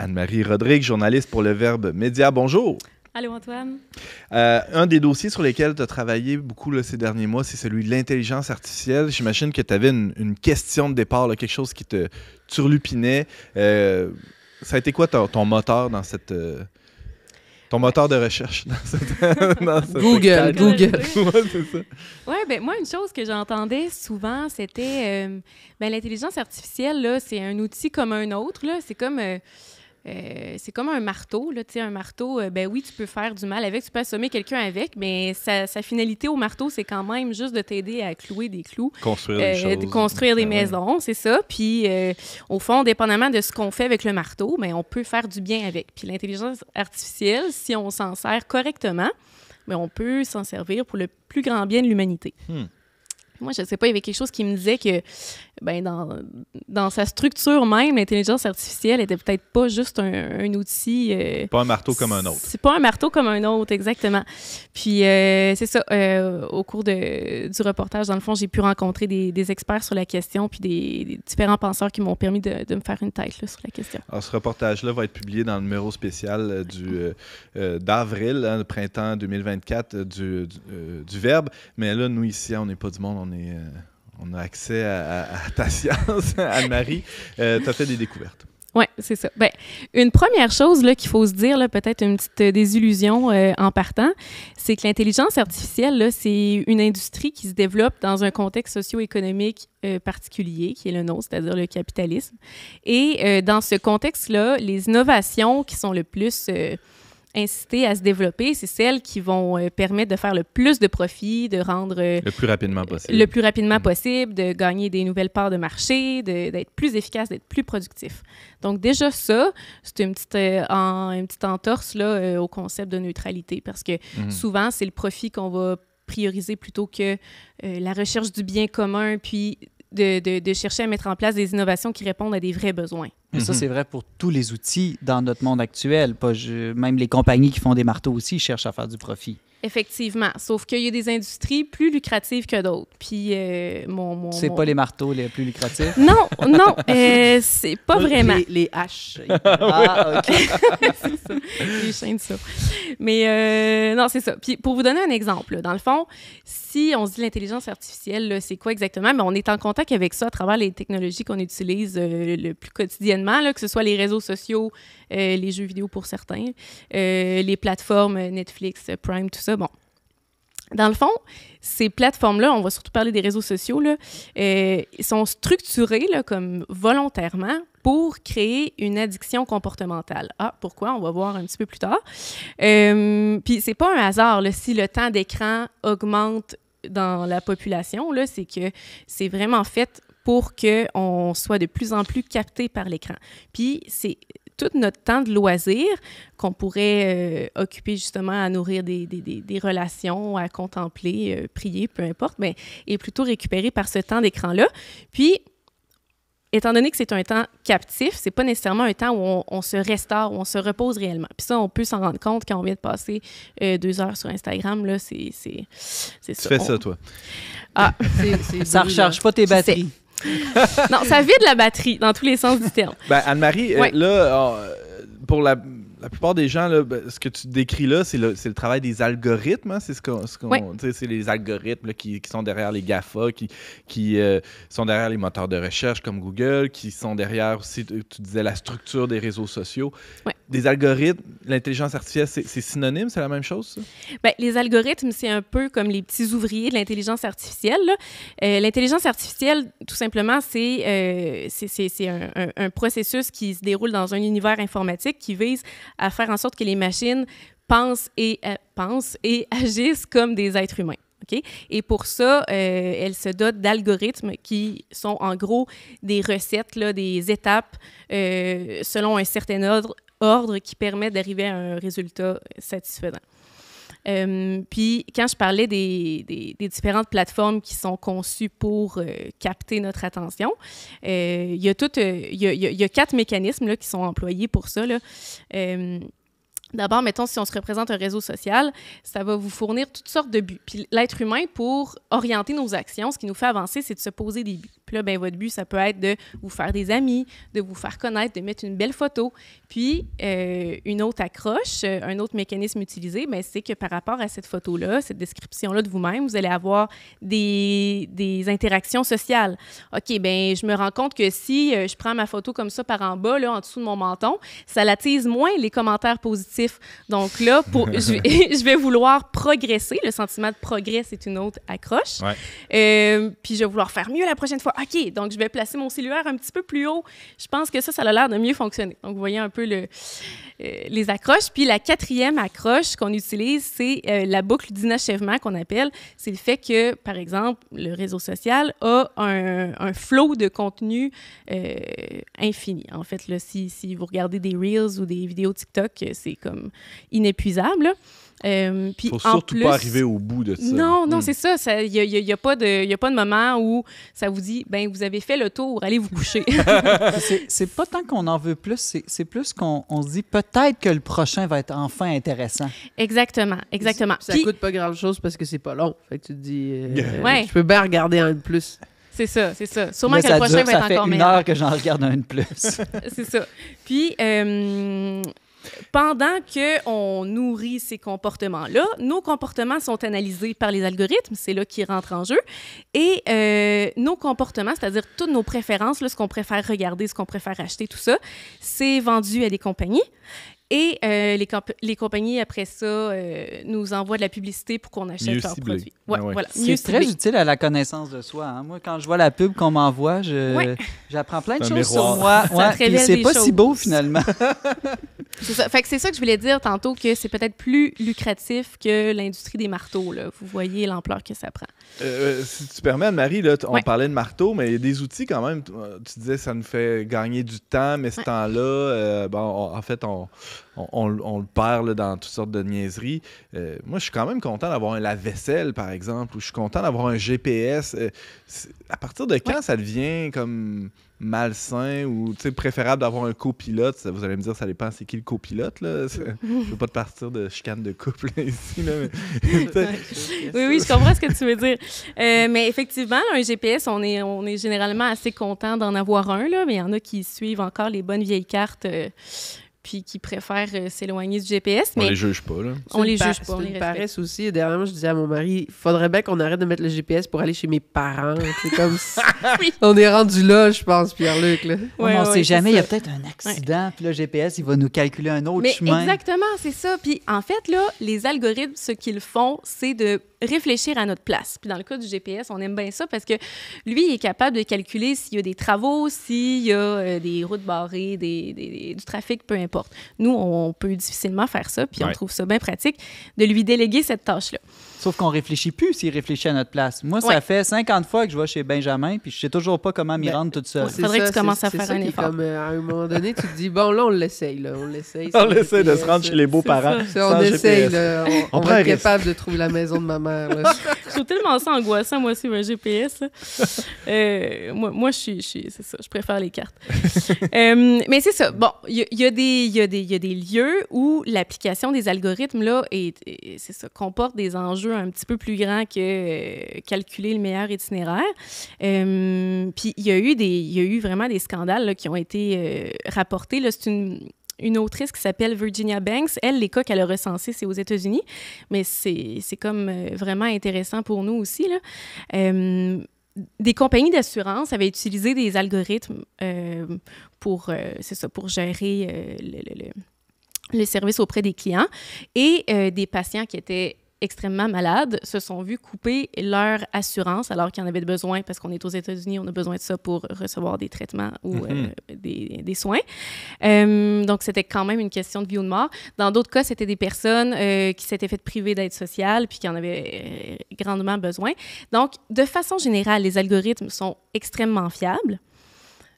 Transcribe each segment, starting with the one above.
Anne-Marie Rodrigue, journaliste pour Le Verbe Média. Bonjour. Allô, Antoine. Un des dossiers sur lesquels tu as travaillé beaucoup là, ces derniers mois, c'est celui de l'intelligence artificielle. J'imagine que tu avais une question de départ, là, quelque chose qui te turlupinait. Ça a été quoi ton moteur dans cette... ton moteur de recherche dans cette Google. Ouais, c'est ça. Oui, ben moi, une chose que j'entendais souvent, c'était l'intelligence artificielle, là, c'est un outil comme un autre. Là. C'est comme un marteau. Là, un marteau, ben oui, tu peux faire du mal avec, tu peux assommer quelqu'un avec, mais sa finalité au marteau, c'est quand même juste de t'aider à clouer des clous. Construire des choses. De construire des maisons, c'est ça. Puis, au fond, dépendamment de ce qu'on fait avec le marteau, ben, on peut faire du bien avec. Puis l'intelligence artificielle, si on s'en sert correctement, ben, on peut s'en servir pour le plus grand bien de l'humanité. Moi, je ne sais pas, il y avait quelque chose qui me disait que dans sa structure même, l'intelligence artificielle n'était peut-être pas juste un outil... pas un marteau comme un autre. C'est pas un marteau comme un autre, exactement. Puis, c'est ça, au cours du reportage, dans le fond, j'ai pu rencontrer des experts sur la question puis des différents penseurs qui m'ont permis de me faire une tête là, sur la question. Alors, ce reportage-là va être publié dans le numéro spécial d'avril, le printemps 2024 du Verbe. Mais là, nous, ici, on n'est pas du monde, on a accès à ta science, Anne-Marie. Tu as fait des découvertes. Oui, c'est ça. Ben, une première chose là, qu'il faut se dire, là, peut-être une petite désillusion en partant, c'est que l'intelligence artificielle, là, c'est une industrie qui se développe dans un contexte socio-économique particulier, qui est le nôtre, c'est-à-dire le capitalisme. Et dans ce contexte-là, les innovations qui sont le plus... inciter à se développer, c'est celles qui vont permettre de faire le plus de profit, de rendre... le plus rapidement possible. Le plus rapidement possible, de gagner des nouvelles parts de marché, d'être plus efficace, d'être plus productif. Donc déjà ça, c'est une petite entorse là, au concept de neutralité, parce que souvent, c'est le profit qu'on va prioriser plutôt que la recherche du bien commun, puis de chercher à mettre en place des innovations qui répondent à des vrais besoins. Mais ça, c'est vrai pour tous les outils dans notre monde actuel. Même les compagnies qui font des marteaux aussi cherchent à faire du profit. Effectivement. Sauf qu'il y a des industries plus lucratives que d'autres. Puis, pas les marteaux les plus lucratifs? Non, c'est pas vraiment. Les haches. Ah, OK. C'est ça. Les chaînes, ça. Mais non, c'est ça. Puis, pour vous donner un exemple, là, dans le fond, si on se dit l'intelligence artificielle, là, c'est quoi exactement? Mais on est en contact avec ça à travers les technologies qu'on utilise le plus quotidiennement, là, que ce soit les réseaux sociaux, les jeux vidéo pour certains, les plateformes Netflix, Prime, tout ça. Bon. Dans le fond, ces plateformes-là, on va surtout parler des réseaux sociaux, là, sont structurées là, comme volontairement pour créer une addiction comportementale. Ah, pourquoi? On va voir un petit peu plus tard. Puis c'est pas un hasard là, si le temps d'écran augmente dans la population, là, c'est que c'est vraiment fait pour qu'on soit de plus en plus capté par l'écran. Puis c'est tout notre temps de loisir qu'on pourrait occuper justement à nourrir des relations, à contempler, prier, peu importe, mais est plutôt récupéré par ce temps d'écran-là. Puis, étant donné que c'est un temps captif, c'est pas nécessairement un temps où on se restaure, où on se repose réellement. Puis ça, on peut s'en rendre compte quand on vient de passer 2 heures sur Instagram, là, c'est ça. Tu fais ça, toi? Ah, ça recharge pas tes batteries. Non, ça vide la batterie, dans tous les sens du terme. Anne-Marie, là, pour la plupart des gens, là, ce que tu décris là, c'est le travail des algorithmes. Hein? C'est c'est les algorithmes là, qui sont derrière les GAFA, qui sont derrière les moteurs de recherche comme Google, qui sont derrière aussi, tu disais, la structure des réseaux sociaux. Ouais. Des algorithmes, l'intelligence artificielle, c'est synonyme? C'est la même chose, ça? Les algorithmes, c'est un peu comme les petits ouvriers de l'intelligence artificielle. L'intelligence artificielle, tout simplement, c'est un processus qui se déroule dans un univers informatique qui vise à faire en sorte que les machines pensent et agissent comme des êtres humains. Okay? Et pour ça, elles se dotent d'algorithmes qui sont en gros des recettes, là, des étapes selon un certain ordre qui permettent d'arriver à un résultat satisfaisant. Puis, quand je parlais des différentes plateformes qui sont conçues pour capter notre attention, il y a 4 mécanismes là, qui sont employés pour ça. Là. D'abord, mettons, si on se représente un réseau social, ça va vous fournir toutes sortes de buts. Puis l'être humain, pour orienter nos actions, ce qui nous fait avancer, c'est de se poser des buts. Puis là, ben, votre but, ça peut être de vous faire des amis, de vous faire connaître, de mettre une belle photo. Puis, une autre accroche, un autre mécanisme utilisé, ben, c'est que par rapport à cette photo-là, cette description-là de vous-même, vous allez avoir des interactions sociales. OK, ben je me rends compte que si je prends ma photo comme ça par en bas, là, en dessous de mon menton, ça l'attise moins les commentaires positifs. Donc là, je vais vouloir progresser. Le sentiment de progrès, c'est une autre accroche. Puis je vais vouloir faire mieux la prochaine fois. OK, donc je vais placer mon cellulaire un petit peu plus haut. Je pense que ça a l'air de mieux fonctionner. Donc, vous voyez un peu les accroches. Puis la quatrième accroche qu'on utilise, c'est la boucle d'inachèvement qu'on appelle. C'est le fait que, par exemple, le réseau social a un flot de contenu infini. En fait, là, si vous regardez des Reels ou des vidéos TikTok, c'est comme inépuisable. Puis faut surtout pas arriver au bout de ça. Non, c'est ça. Il n'y a pas de moment où ça vous dit, ben vous avez fait le tour, allez vous coucher. C'est pas tant qu'on en veut plus, c'est plus qu'on se dit peut-être que le prochain va être enfin intéressant. Exactement. Ça coûte pas grand-chose parce que c'est pas long. Fait que tu te dis, ouais. je peux bien regarder un de plus. C'est ça. Sûrement que le prochain va être encore meilleur. Ça fait 1 heure que j'en regarde un de plus. C'est ça. Puis, pendant qu'on nourrit ces comportements-là, nos comportements sont analysés par les algorithmes, c'est là qu'ils rentrent en jeu, et nos comportements, c'est-à-dire toutes nos préférences, là, ce qu'on préfère regarder, ce qu'on préfère acheter, tout ça, c'est vendu à des compagnies. Et les compagnies, après ça, nous envoient de la publicité pour qu'on achète leurs produits. Ouais. Voilà. C'est très utile à la connaissance de soi. Hein? Moi, quand je vois la pub qu'on m'envoie, j'apprends plein de choses sur moi. Puis c'est pas si beau, finalement. C'est ça. Fait que c'est ça que je voulais dire tantôt, que c'est peut-être plus lucratif que l'industrie des marteaux. Là. Vous voyez l'ampleur que ça prend. Si tu permets, Anne-Marie, là, on parlait de marteau, mais il y a des outils quand même. Tu disais que ça nous fait gagner du temps, mais ce temps-là, en fait, on le perd là, dans toutes sortes de niaiseries. Moi, je suis quand même content d'avoir un lave-vaisselle, par exemple, ou je suis content d'avoir un GPS. À partir de quand ça devient comme malsain ou préférable d'avoir un copilote? Vous allez me dire, ça dépend c'est qui le copilote, là. Je ne veux pas te partir de chicane de couple là, ici. Là, mais... oui, je comprends ce que tu veux dire. Mais effectivement, un GPS, on est généralement assez content d'en avoir un, là, mais il y en a qui suivent encore les bonnes vieilles cartes puis qui préfèrent s'éloigner du GPS. Mais on les juge pas, là. On les juge pas, on les respecte. paresse aussi. Dernièrement, je disais à mon mari, il faudrait bien qu'on arrête de mettre le GPS pour aller chez mes parents. C'est comme oui. On est rendu là, je pense, Pierre-Luc. Là. On ne sait jamais, il y a peut-être un accident, puis le GPS, il va nous calculer un autre chemin. Exactement, c'est ça. Puis en fait, là, les algorithmes, ce qu'ils font, c'est de réfléchir à notre place. Puis dans le cas du GPS, on aime bien ça parce que lui, il est capable de calculer s'il y a des travaux, s'il y a des routes barrées, du trafic, peu importe. Nous, on peut difficilement faire ça, puis on trouve ça bien pratique de lui déléguer cette tâche-là. Sauf qu'on ne réfléchit plus s'il réfléchit à notre place. Moi, ça fait 50 fois que je vais chez Benjamin, puis je ne sais toujours pas comment m'y rendre toute seule. Il faudrait que tu commences à faire un effort. Comme, à un moment donné, tu te dis, bon, là, on l'essaye. On essaye de se rendre chez les beaux-parents. On essaye. On va être capable de trouver la maison de ma mère. Je trouve tellement ça angoissant, moi aussi, un GPS. Moi, c'est ça, je préfère les cartes. Mais c'est ça. Bon, il y a des lieux où l'application des algorithmes, là, c'est ça, comporte des enjeux un petit peu plus grands que calculer le meilleur itinéraire. Puis il y a eu vraiment des scandales là, qui ont été rapportés. Là, c'est une autrice qui s'appelle Virginia Banks. Elle, les cas qu'elle a recensés, c'est aux États-Unis, mais c'est comme vraiment intéressant pour nous aussi, là. Des compagnies d'assurance avaient utilisé des algorithmes pour gérer le service auprès des clients, et des patients qui étaient extrêmement malades se sont vus couper leur assurance alors qu'ils en avaient besoin, parce qu'on est aux États-Unis, on a besoin de ça pour recevoir des traitements ou des soins. Donc, c'était quand même une question de vie ou de mort. Dans d'autres cas, c'était des personnes qui s'étaient fait priver d'aide sociale puis qui en avaient grandement besoin. Donc, de façon générale, les algorithmes sont extrêmement fiables.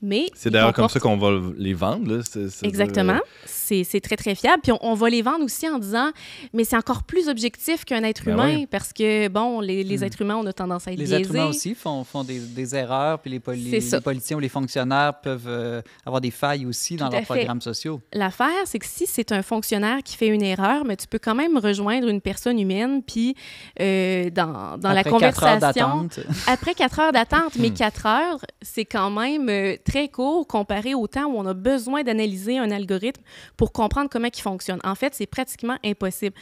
Mais c'est d'ailleurs comme ça qu'on va les vendre. Là. Exactement. C'est très, très fiable. Puis on va les vendre aussi en disant, mais c'est encore plus objectif qu'un être humain parce que, bon, les êtres humains, on a tendance à être biaisés. Les êtres humains aussi font des erreurs, puis les politiciens ou les fonctionnaires peuvent avoir des failles aussi dans leurs programmes sociaux. L'affaire, c'est que si c'est un fonctionnaire qui fait une erreur, mais tu peux quand même rejoindre une personne humaine, puis dans la conversation... Après 4 heures d'attente. Mais 4 heures, c'est quand même très court comparé au temps où on a besoin d'analyser un algorithme pour comprendre comment il fonctionne. En fait, c'est pratiquement impossible.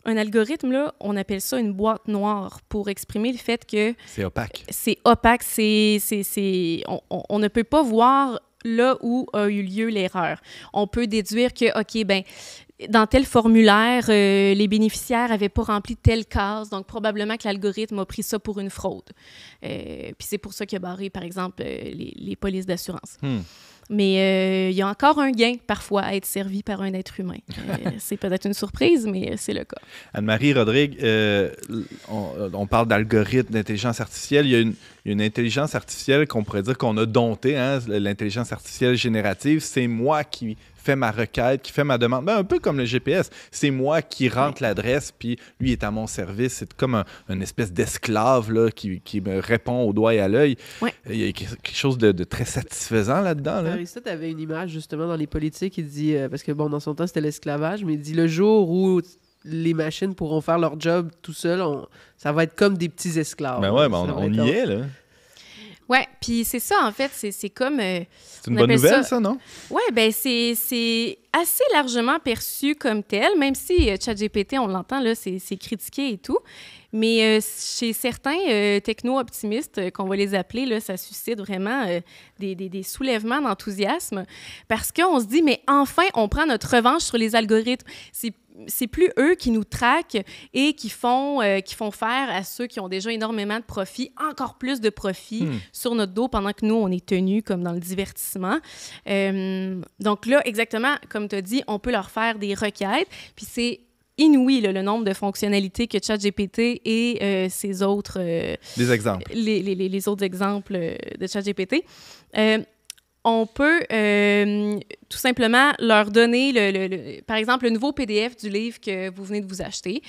Un algorithme, là, on appelle ça une boîte noire pour exprimer le fait que... C'est opaque. C'est opaque. On ne peut pas voir là où a eu lieu l'erreur. On peut déduire que, OK, ben dans tel formulaire, les bénéficiaires n'avaient pas rempli telle case, donc probablement que l'algorithme a pris ça pour une fraude. Puis c'est pour ça qu'il a barré, par exemple, les polices d'assurance. Mais il y a encore un gain, parfois, à être servi par un être humain. C'est peut-être une surprise, mais c'est le cas. Anne-Marie Rodrigue, on parle d'algorithme, d'intelligence artificielle. Il y a une intelligence artificielle qu'on pourrait dire qu'on a domptée, hein, l'intelligence artificielle générative. C'est moi qui fais ma requête, qui fait ma demande. Ben, un peu comme le GPS. C'est moi qui rentre l'adresse, puis lui est à mon service. C'est comme une espèce d'esclave là, qui me répond au doigt et à l'œil. Ouais. Il y a quelque chose de très satisfaisant là-dedans. Là. Aristote avait une image justement dans les politiques. Il dit, parce que bon, dans son temps, c'était l'esclavage, mais il dit le jour où les machines pourront faire leur job tout seul, ça va être comme des petits esclaves. Ben ouais, on y est, là. Oui, puis c'est ça, en fait, c'est comme... c'est une bonne nouvelle, ça, non? Oui, bien, c'est assez largement perçu comme tel, même si ChatGPT, on l'entend, là, c'est critiqué et tout. Mais chez certains techno-optimistes, qu'on va les appeler, là, ça suscite vraiment des soulèvements d'enthousiasme parce qu'on se dit, mais enfin, on prend notre revanche sur les algorithmes. C'est plus eux qui nous traquent et qui font faire à ceux qui ont déjà énormément de profit, encore plus de profit sur notre dos pendant que nous, on est tenus comme dans le divertissement. Donc là, exactement, comme tu as dit, on peut leur faire des requêtes, puis c'est inouï, là, le nombre de fonctionnalités que ChatGPT et ses autres... des exemples. Les autres exemples de ChatGPT. On peut tout simplement leur donner, par exemple, le nouveau PDF du livre que vous venez de vous acheter,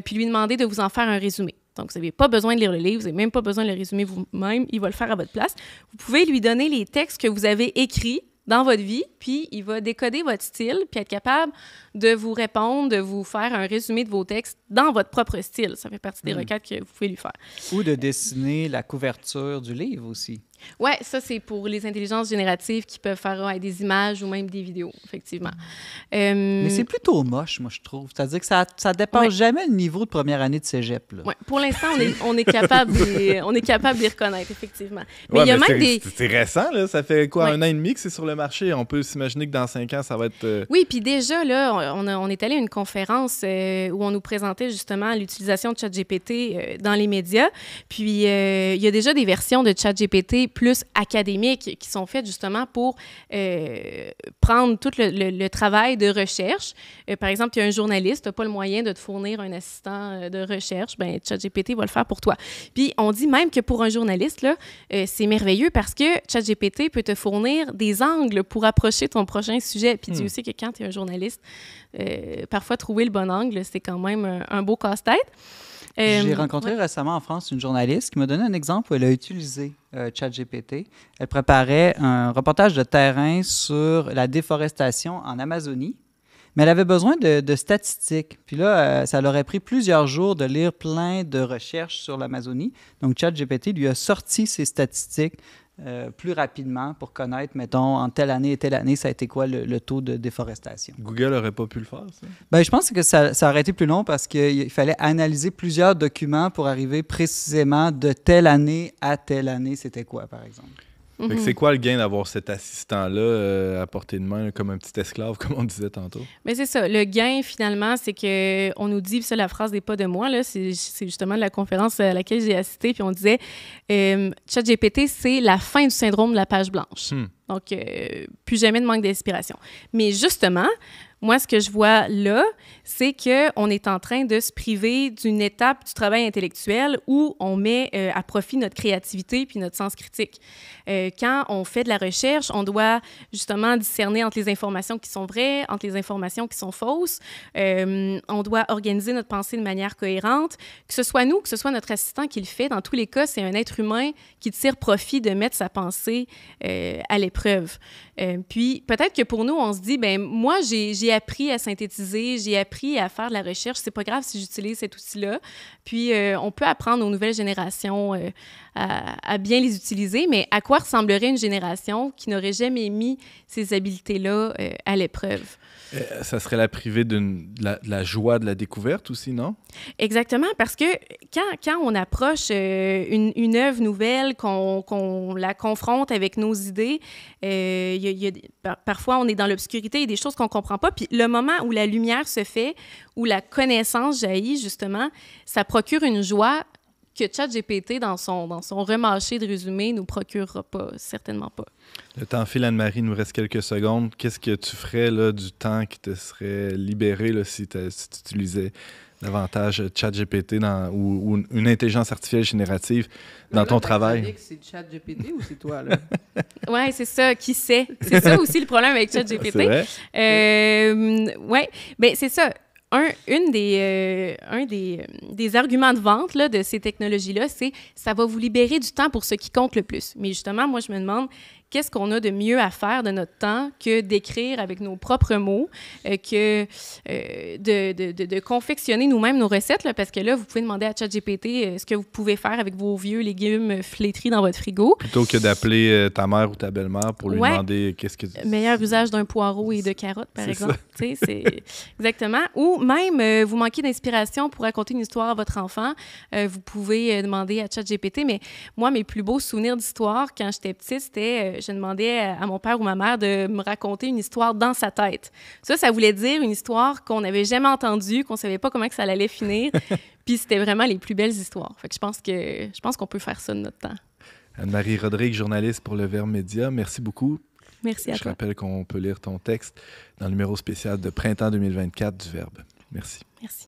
puis lui demander de vous en faire un résumé. Donc, vous n'avez pas besoin de lire le livre, vous n'avez même pas besoin de le résumer vous-même, il va le faire à votre place. Vous pouvez lui donner les textes que vous avez écrits dans votre vie, puis il va décoder votre style, puis être capable de vous répondre, de vous faire un résumé de vos textes dans votre propre style. Ça fait partie des requêtes que vous pouvez lui faire. Ou de dessiner la couverture du livre aussi. Oui, ça, c'est pour les intelligences génératives qui peuvent faire des images ou même des vidéos, effectivement. Mais c'est plutôt moche, moi, je trouve. C'est-à-dire que ça dépasse jamais le niveau de première année de cégep. Oui, pour l'instant, on est capable de les reconnaître, effectivement. Mais il y a même c'est récent, là. Ça fait quoi, 1 an et demi que c'est sur le marché? On peut s'imaginer que dans 5 ans, ça va être... Oui, puis déjà, là, on est allé à une conférence où on nous présentait justement l'utilisation de ChatGPT dans les médias. Puis, il y a déjà des versions de ChatGPT plus académiques qui sont faites justement pour prendre tout le travail de recherche. Par exemple, il y a un journaliste, tu n'as pas le moyen de te fournir un assistant de recherche, bien, ChatGPT va le faire pour toi. Puis, on dit même que pour un journaliste, là, c'est merveilleux parce que ChatGPT peut te fournir des angles pour approcher ton prochain sujet. Puis, Dieu sait que quand tu es un journaliste, parfois, trouver le bon angle, c'est quand même un beau casse-tête. J'ai rencontré récemment en France une journaliste qui m'a donné un exemple où elle a utilisé ChatGPT. Elle préparait un reportage de terrain sur la déforestation en Amazonie, mais elle avait besoin de statistiques. Puis là, ça leur a pris plusieurs jours de lire plein de recherches sur l'Amazonie. Donc, ChatGPT lui a sorti ces statistiques plus rapidement pour connaître, mettons, en telle année et telle année, ça a été quoi le taux de déforestation. Google n'aurait pas pu le faire, ça? Bien, je pense que ça aurait été plus long parce qu'il fallait analyser plusieurs documents pour arriver précisément de telle année à telle année, c'était quoi, par exemple. Fait que c'est quoi le gain d'avoir cet assistant-là à portée de main, comme un petit esclave, comme on disait tantôt? Mais c'est ça. Le gain, finalement, c'est qu'on nous dit, ça, la phrase n'est pas de moi, là, c'est justement de la conférence à laquelle j'ai assisté, puis on disait ChatGPT, c'est la fin du syndrome de la page blanche. Donc, plus jamais de manque d'inspiration. Mais justement, Moi, ce que je vois là, c'est qu'on est en train de se priver d'une étape du travail intellectuel où on met à profit notre créativité puis notre sens critique. Quand on fait de la recherche, on doit justement discerner entre les informations qui sont vraies, entre les informations qui sont fausses. On doit organiser notre pensée de manière cohérente. Que ce soit nous, que ce soit notre assistant qui le fait, dans tous les cas, c'est un être humain qui tire profit de mettre sa pensée à l'épreuve. Puis peut-être que pour nous, on se dit, ben moi, j'ai appris à synthétiser, j'ai appris à faire de la recherche, c'est pas grave si j'utilise cet outil-là. Puis on peut apprendre aux nouvelles générations à bien les utiliser, mais à quoi ressemblerait une génération qui n'aurait jamais mis ces habiletés-là à l'épreuve? Ça serait la privée de la joie de la découverte aussi, non? Exactement, parce que quand on approche une œuvre nouvelle, qu'on la confronte avec nos idées, parfois on est dans l'obscurité, il y a des choses qu'on ne comprend pas, puis le moment où la lumière se fait, où la connaissance jaillit, justement, ça procure une joie que ChatGPT, dans son remâché de résumé, ne nous procurera pas, certainement pas. Le temps file, Anne-Marie, il nous reste quelques secondes. Qu'est-ce que tu ferais là, du temps qui te serait libéré là, si tu utilisais davantage ChatGPT ou une intelligence artificielle générative dans ton travail? C'est ChatGPT ou c'est toi, là? Oui, c'est ça. Qui sait? C'est ça aussi le problème avec ChatGPT. C'est vrai? Oui, bien c'est ça. Un des arguments de vente là, de ces technologies-là, c'est ça va vous libérer du temps pour ce qui compte le plus. Mais justement, moi, je me demande, qu'est-ce qu'on a de mieux à faire de notre temps que d'écrire avec nos propres mots, que de confectionner nous-mêmes nos recettes, là, parce que là, vous pouvez demander à ChatGPT ce que vous pouvez faire avec vos vieux légumes flétris dans votre frigo. Plutôt que d'appeler ta mère ou ta belle-mère pour lui demander qu'est-ce que... Meilleur usage d'un poireau et de carottes, par exemple. C'est exactement. Ou même, vous manquez d'inspiration pour raconter une histoire à votre enfant, vous pouvez demander à ChatGPT. Mais moi, mes plus beaux souvenirs d'histoire, quand j'étais petite, c'était... je demandais à mon père ou ma mère de me raconter une histoire dans sa tête. Ça voulait dire une histoire qu'on n'avait jamais entendue, qu'on ne savait pas comment que ça allait finir. Puis c'était vraiment les plus belles histoires. Fait que je pense qu'on peut faire ça de notre temps. Anne-Marie Rodrigue, journaliste pour Le Verbe Média, merci beaucoup. Merci à toi. Je rappelle qu'on peut lire ton texte dans le numéro spécial de printemps 2024 du Verbe. Merci. Merci.